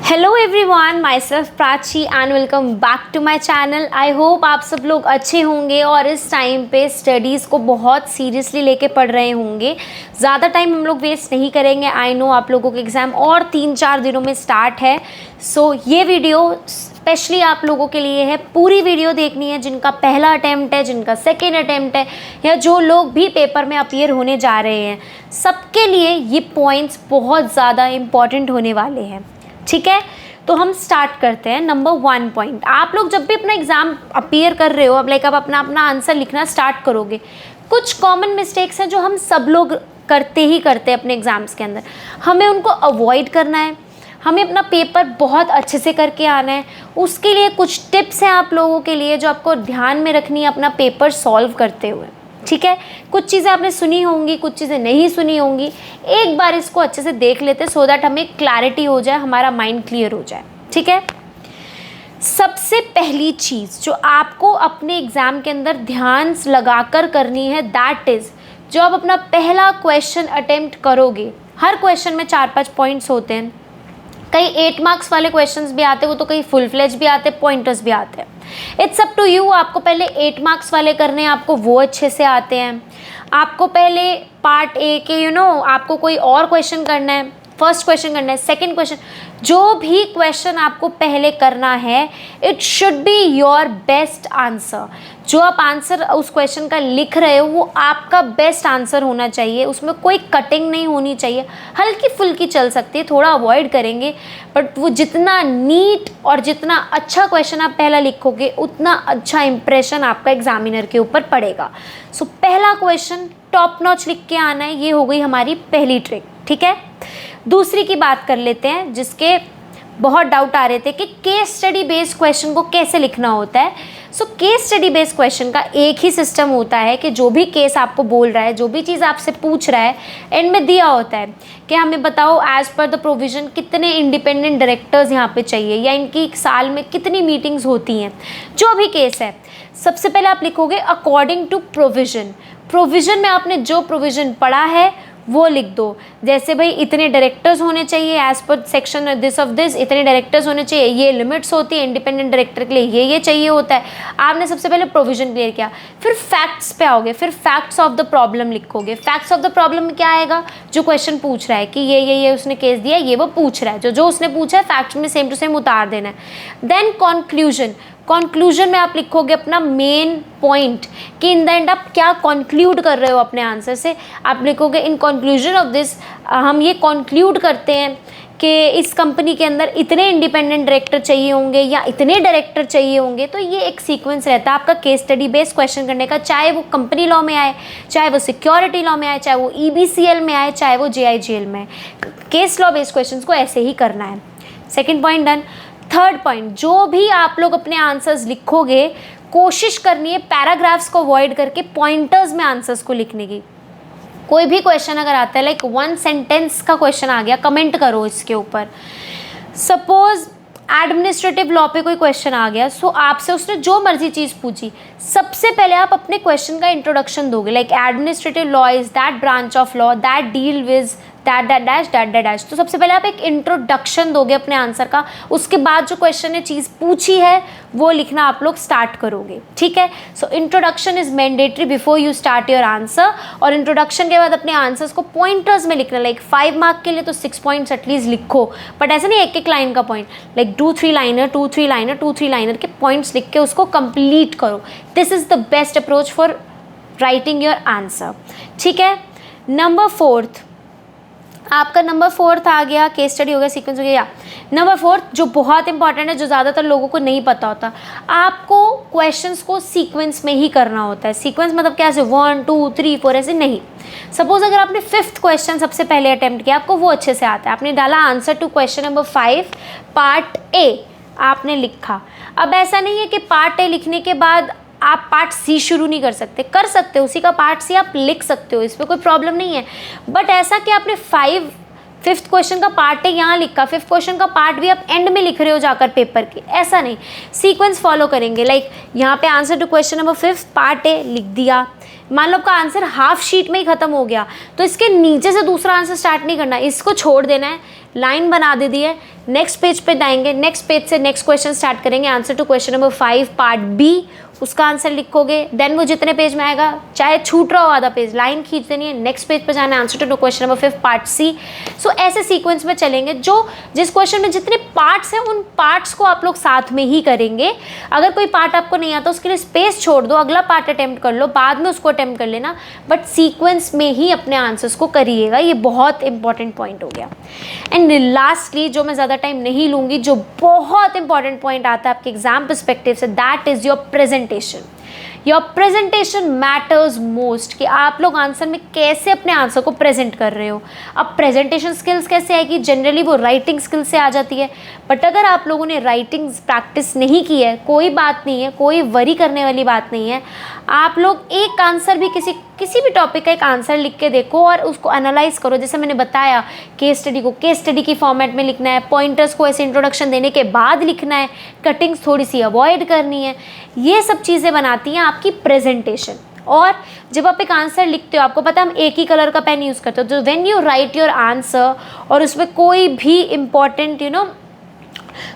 Hello everyone, myself Prachi and welcome back to my channel. I hope आप सब लोग अच्छे होंगे और इस टाइम पे स्टडीज़ को बहुत सीरियसली लेके पढ़ रहे होंगे। ज़्यादा टाइम हम लोग वेस्ट नहीं करेंगे। आई नो आप लोगों के एग्ज़ाम और 3-4 दिनों में स्टार्ट है। सो ये वीडियो स्पेशली आप लोगों के लिए है। पूरी वीडियो देखनी है जिनका पहला अटैम्प्ट है, जिनका सेकेंड अटैम्प्ट है, या जो लोग भी पेपर में अपीयर होने जा रहे हैं, सबके लिए ये पॉइंट्स बहुत ज़्यादा इम्पॉर्टेंट होने वाले हैं। ठीक है, तो हम स्टार्ट करते हैं। नंबर 1 पॉइंट, आप लोग जब भी अपना एग्ज़ाम अपीयर कर रहे हो, अब लाइक आप अपना आंसर लिखना स्टार्ट करोगे, कुछ कॉमन मिस्टेक्स हैं जो हम सब लोग करते ही करते हैं अपने एग्ज़ाम्स के अंदर। हमें उनको अवॉइड करना है, हमें अपना पेपर बहुत अच्छे से करके आना है। उसके लिए कुछ टिप्स हैं आप लोगों के लिए जो आपको ध्यान में रखनी है अपना पेपर सॉल्व करते हुए। ठीक है, कुछ चीज़ें आपने सुनी होंगी, कुछ चीज़ें नहीं सुनी होंगी। एक बार इसको अच्छे से देख लेते सो दैट हमें क्लैरिटी हो जाए, हमारा माइंड क्लियर हो जाए। ठीक है, सबसे पहली चीज़ जो आपको अपने एग्ज़ाम के अंदर ध्यान लगाकर करनी है, दैट इज़ जो आप अपना पहला क्वेश्चन अटेम्प्ट करोगे। हर क्वेश्चन में 4-5 पॉइंट्स होते हैं। कई 8 मार्क्स वाले क्वेश्चंस भी आते हैं, वो तो कई फुल फ्लेज भी आते हैं, पॉइंटर्स भी आते हैं। इट्स अप टू यू, आपको पहले 8 मार्क्स वाले करने हैं, आपको वो अच्छे से आते हैं। आपको पहले पार्ट ए के आपको कोई और क्वेश्चन करना है, फर्स्ट क्वेश्चन करना है, सेकंड क्वेश्चन, जो भी क्वेश्चन आपको पहले करना है, it should be your best answer. जो आप आंसर उस क्वेश्चन का लिख रहे हो वो आपका बेस्ट आंसर होना चाहिए, उसमें कोई कटिंग नहीं होनी चाहिए। हल्की फुल्की चल सकती है, थोड़ा अवॉइड करेंगे, बट वो जितना नीट और जितना अच्छा क्वेश्चन आप पहला लिखोगे उतना अच्छा इंप्रेशन आपका एग्जामिनर के ऊपर पड़ेगा। सो पहला क्वेश्चन टॉप नॉच लिख के आना है, ये हो गई हमारी पहली ट्रिक। ठीक है, दूसरी की बात कर लेते हैं, जिसके बहुत डाउट आ रहे थे कि केस स्टडी बेस्ड क्वेश्चन को कैसे लिखना होता है। So case study based question का एक ही सिस्टम होता है कि जो भी केस आपको बोल रहा है, जो भी चीज़ आपसे पूछ रहा है, एंड में दिया होता है कि हमें बताओ एज पर द प्रोविज़न कितने इंडिपेंडेंट डायरेक्टर्स यहाँ पे चाहिए, या इनकी साल में कितनी मीटिंग्स होती हैं। जो भी केस है, सबसे पहले आप लिखोगे अकॉर्डिंग टू प्रोविज़न। प्रोविज़न में आपने जो प्रोविज़न पढ़ा है वो लिख दो। जैसे भाई इतने डायरेक्टर्स होने चाहिए as per section this of this, इतने डायरेक्टर्स होने चाहिए, ये लिमिट्स होती है, इंडिपेंडेंट डायरेक्टर के लिए ये चाहिए होता है। आपने सबसे पहले प्रोविजन क्लियर किया, फिर फैक्ट्स पे आओगे, फिर फैक्ट्स ऑफ द प्रॉब्लम लिखोगे। फैक्ट्स ऑफ द प्रॉब्लम में क्या आएगा, जो क्वेश्चन पूछ रहा है कि ये उसने केस दिया, ये वो पूछ रहा है, जो उसने पूछा है फैक्ट्स में सेम टू सेम उतार देना है। देन कॉन्क्लूजन में आप लिखोगे अपना मेन पॉइंट कि इन द एंड आप क्या कॉन्क्लूड कर रहे हो अपने आंसर से। आप लिखोगे इन कंक्लूजन ऑफ दिस हम ये कॉन्क्लूड करते हैं कि इस कंपनी के अंदर इतने इंडिपेंडेंट डायरेक्टर चाहिए होंगे या इतने डायरेक्टर चाहिए होंगे। तो ये एक सीक्वेंस रहता है आपका केस स्टडी बेस्ड क्वेश्चन करने का, चाहे वो कंपनी लॉ में आए, चाहे वो सिक्योरिटी लॉ में आए, चाहे वो EBCL में आए, चाहे वो JIGL में आए। केस लॉ बेस्ड क्वेश्चन को ऐसे ही करना है। Second point done. Third point, जो भी आप लोग अपने आंसर्स लिखोगे, कोशिश करनी है पैराग्राफ्स को अवॉइड करके पॉइंटर्स में आंसर्स को लिखने की। कोई भी क्वेश्चन अगर आता है, लाइक 1 सेंटेंस का क्वेश्चन आ गया, कमेंट करो इसके ऊपर। सपोज एडमिनिस्ट्रेटिव लॉ पे कोई क्वेश्चन आ गया, सो आपसे उसने जो मर्जी चीज़ पूछी, सबसे पहले आप अपने क्वेश्चन का इंट्रोडक्शन दोगे, like administrative law is that branch of law that deal with that. तो सबसे पहले आप एक इंट्रोडक्शन दोगे अपने आंसर का, उसके बाद जो क्वेश्चन ने चीज़ पूछी है वो लिखना आप लोग स्टार्ट करोगे। ठीक है, so introduction is mandatory before you start your answer. और इंट्रोडक्शन के बाद अपने आंसर्स को पॉइंटर्स में लिखना, लाइक 5 मार्क के लिए तो 6 पॉइंट्स एटलीस्ट लिखो, बट ऐसे नहीं एक लाइन का पॉइंट, लाइक 2-3 लाइनर के पॉइंट्स लिख के उसको कंप्लीट करो। This is the best approach for writing your answer. ठीक है, नंबर 4 आपका नंबर 4 आ गया, केस स्टडी हो गया, सीक्वेंस हो गया। नंबर 4 जो बहुत इंपॉर्टेंट है, जो ज़्यादातर लोगों को नहीं पता होता, आपको क्वेश्चंस को सीक्वेंस में ही करना होता है। सीक्वेंस मतलब क्या, ऐसे 1 2 3 4 ऐसे नहीं। सपोज अगर आपने 5th क्वेश्चन सबसे पहले अटेम्प्ट किया, आपको वो अच्छे से आता है, आपने डाला answer to question number 5 part A आपने लिखा। अब ऐसा नहीं है कि पार्ट A लिखने के बाद आप पार्ट C शुरू नहीं कर सकते, कर सकते हो, उसी का पार्ट C आप लिख सकते हो, इसमें कोई प्रॉब्लम नहीं है। बट ऐसा कि आपने 5th क्वेश्चन का पार्ट है यहाँ लिखा, 5th क्वेश्चन का पार्ट भी आप एंड में लिख रहे हो जाकर पेपर के, ऐसा नहीं। सीक्वेंस फॉलो करेंगे, लाइक यहाँ पे answer to question number 5 part A लिख दिया। मान लो आपका आंसर हाफ शीट में ही खत्म हो गया, तो इसके नीचे से दूसरा आंसर स्टार्ट नहीं करना, इसको छोड़ देना है, लाइन बना दे दी है, नेक्स्ट पेज पे जाएंगे, नेक्स्ट पेज से नेक्स्ट क्वेश्चन स्टार्ट करेंगे, answer to question number 5 part B, उसका आंसर लिखोगे, देन वो जितने पेज में आएगा, चाहे छूट रहा हो आधा पेज, लाइन खींच देनी है, नेक्स्ट पेज पे जाना है, answer to question number 5 part C. So ऐसे सीक्वेंस में चलेंगे, जो जिस क्वेश्चन में जितने पार्ट्स हैं उन पार्ट्स को आप लोग साथ में ही करेंगे। अगर कोई पार्ट आपको नहीं आता उसके लिए स्पेस छोड़ दो, अगला पार्ट अटेम्प्ट कर लो, बाद में उसको अटेम्प्ट कर लेना, बट सीक्वेंस में ही अपने आंसर्स को करिएगा। ये बहुत इंपॉर्टेंट पॉइंट हो गया। एंड लास्टली, जो मैं ज़्यादा टाइम नहीं लूँगी, जो बहुत इंपॉर्टेंट पॉइंट आता है आपके एग्जाम पर्सपेक्टिव से, that is your presentation. Your presentation matters most, कि आप लोग आंसर में कैसे अपने आंसर को प्रेजेंट कर रहे हो। अब प्रेजेंटेशन स्किल्स कैसे आएगी, जनरली वो राइटिंग स्किल्स से आ जाती है, बट अगर आप लोगों ने राइटिंग प्रैक्टिस नहीं की है, कोई बात नहीं है, कोई वरी करने वाली बात नहीं है। आप लोग एक आंसर भी किसी भी टॉपिक का एक आंसर लिख के देखो और उसको एनालाइज करो। जैसे मैंने बताया, केस स्टडी को केस स्टडी की फॉर्मेट में लिखना है, पॉइंटर्स को ऐसे इंट्रोडक्शन देने के बाद लिखना है, कटिंग्स थोड़ी सी अवॉइड करनी है। ये सब चीज़ें बनाती हैं आपकी प्रेजेंटेशन। और जब आप एक आंसर लिखते हो, आपको पता है हम एक ही कलर का पेन यूज़ करते हो, तो when you right your answer और उसमें कोई भी इम्पॉर्टेंट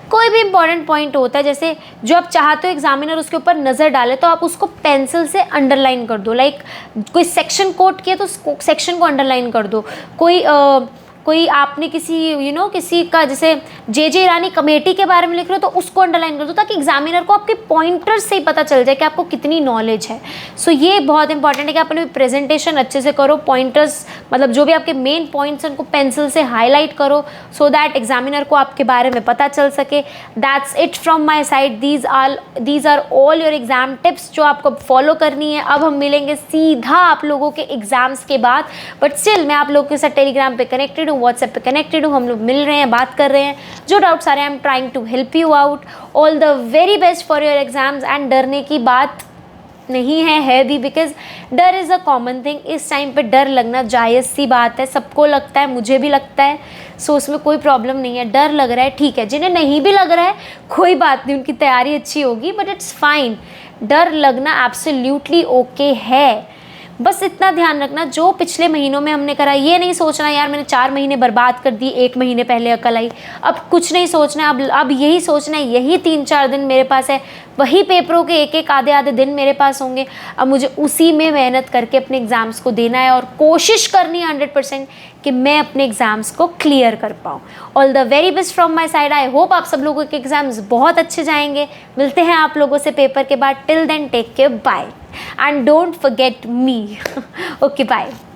कोई भी इंपॉर्टेंट पॉइंट होता है, जैसे जो आप चाहते हो एग्जामिनर उसके ऊपर नज़र डाले, तो आप उसको पेंसिल से अंडरलाइन कर दो। लाइक कोई सेक्शन कोट किया तो सेक्शन को अंडरलाइन कर दो। कोई आपने किसी का जैसे जे ईरानी कमेटी के बारे में लिख रहे हो तो उसको अंडरलाइन कर दो, ताकि एग्जामिनर को आपके पॉइंटर्स से ही पता चल जाए कि आपको कितनी नॉलेज है। सो ये बहुत इंपॉर्टेंट है कि आप अपनी प्रेजेंटेशन अच्छे से करो, पॉइंटर्स मतलब जो भी आपके मेन पॉइंट्स हैं उनको पेंसिल से हाईलाइट करो, सो दैट एग्जामिनर को आपके बारे में पता चल सके। That's it from my side. These are all your exam tips जो आपको फॉलो करनी है। अब हम मिलेंगे सीधा आप लोगों के एग्जाम्स के बाद, बट स्टिल मैं आप लोगों के साथ टेलीग्राम पे कनेक्टेड, व्हाट्सएप पे कनेक्टेड हूँ, हम लोग मिल रहे हैं, बात कर रहे हैं। जो डाउट्स आ रहे हैं, I am trying to help you out. All the very best for your exams. And डरने की बात नहीं है भी, बिकॉज डर इज़ अ कॉमन थिंग। इस टाइम पे डर लगना जायज़ सी बात है, सबको लगता है, मुझे भी लगता है। सो उसमें कोई प्रॉब्लम नहीं है। डर लग रहा है, ठीक है। जिन्हें नहीं भी लग रहा है कोई बात नहीं, उनकी तैयारी अच्छी होगी, बट इट्स फाइन। डर लगना एब्सोल्युटली ओके है। बस इतना ध्यान रखना, जो पिछले महीनों में हमने करा, ये नहीं सोचना यार मैंने 4 महीने बर्बाद कर दिए, 1 महीने पहले अकल आई। अब कुछ नहीं सोचना है, अब यही सोचना है, यही 3-4 दिन मेरे पास है, वही पेपरों के एक आधे दिन मेरे पास होंगे। अब मुझे उसी में मेहनत करके अपने एग्ज़ाम्स को देना है और कोशिश करनी है 100% कि मैं अपने एग्ज़ाम्स को क्लियर कर पाऊँ। All the very best from my side. I hope आप सब लोगों के एग्ज़ाम्स बहुत अच्छे जाएंगे। मिलते हैं आप लोगों से पेपर के बाद। Till then take care, bye, and don't forget me. Okay, bye.